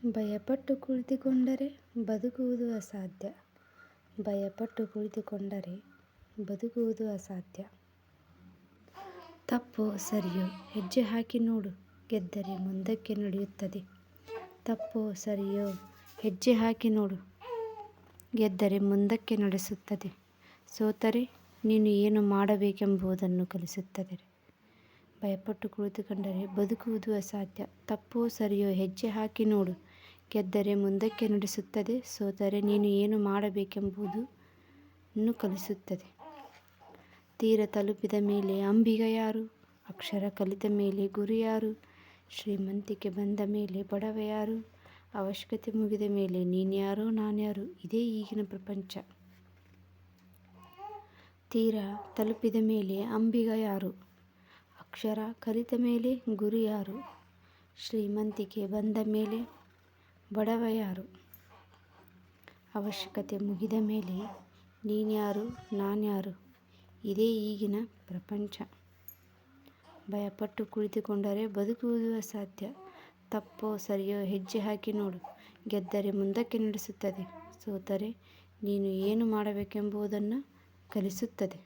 ಭಯಪಟ್ಟು ಕುಳಿತುಕೊಂಡರೆ ಬದುಕುವುದು ಅಸಾಧ್ಯ. ಭಯಪಟ್ಟು ಕುಳಿತುಕೊಂಡರೆ ಬದುಕುವುದು ಅಸಾಧ್ಯ. ತಪ್ಪೋ ಸರಿಯೋ ಹೆಜ್ಜೆ ಹಾಕಿ ನೋಡು, ಗೆದ್ದರೆ ಮುಂದಕ್ಕೆ ನಡೆಯುತ್ತದೆ. ತಪ್ಪೋ ಸರಿಯೋ ಹೆಜ್ಜೆ ಹಾಕಿ ನೋಡು, ಗೆದ್ದರೆ ಮುಂದಕ್ಕೆ ನಡೆಸುತ್ತದೆ. ಸೋತರೆ ನೀನು ಏನು ಮಾಡಬೇಕೆಂಬುದನ್ನು ಕಲಿಸುತ್ತದೆ. ಭಯಪಟ್ಟು ಕುಳಿತುಕೊಂಡರೆ ಬದುಕುವುದು ಅಸಾಧ್ಯ. ತಪ್ಪೋ ಸರಿಯೋ ಹೆಜ್ಜೆ ಹಾಕಿ ನೋಡು, ಗೆದ್ದರೆ ಮುಂದಕ್ಕೆ ನಡೆಸುತ್ತದೆ. ಸೋತರೆ ನೀನು ಏನು ಮಾಡಬೇಕೆಂಬುದನ್ನು ಕಲಿಸುತ್ತದೆ. ತೀರ ತಲುಪಿದ ಮೇಲೆ ಅಂಬಿಗ ಯಾರು? ಅಕ್ಷರ ಕಲಿತ ಮೇಲೆ ಗುರು ಯಾರು? ಶ್ರೀಮಂತಿಕೆ ಬಂದ ಮೇಲೆ ಬಡವ ಯಾರು? ಅವಶ್ಯಕತೆ ಮುಗಿದ ಮೇಲೆ ನೀನ್ಯಾರೋ ನಾನ್ಯಾರು? ಇದೇ ಈಗಿನ ಪ್ರಪಂಚ. ತೀರ ತಲುಪಿದ ಮೇಲೆ ಅಂಬಿಗ ಯಾರು? ಅಕ್ಷರ ಕಲಿತ ಮೇಲೆ ಗುರು ಯಾರು? ಶ್ರೀಮಂತಿಕೆ ಬಂದ ಮೇಲೆ ಬಡವ ಯಾರು? ಅವಶ್ಯಕತೆ ಮುಗಿದ ಮೇಲೆ ನೀನ್ಯಾರು ನಾನ್ಯಾರು? ಇದೇ ಈಗಿನ ಪ್ರಪಂಚ. ಭಯಪಟ್ಟು ಕುಳಿತುಕೊಂಡರೆ ಬದುಕುವುದು ಅಸಾಧ್ಯ. ತಪ್ಪೋ ಸರಿಯೋ ಹೆಜ್ಜೆ ಹಾಕಿ ನೋಡು, ಗೆದ್ದರೆ ಮುಂದಕ್ಕೆ ನಡೆಸುತ್ತದೆ. ಸೋತರೆ ನೀನು ಏನು ಮಾಡಬೇಕೆಂಬುದನ್ನು ಕಲಿಸುತ್ತದೆ.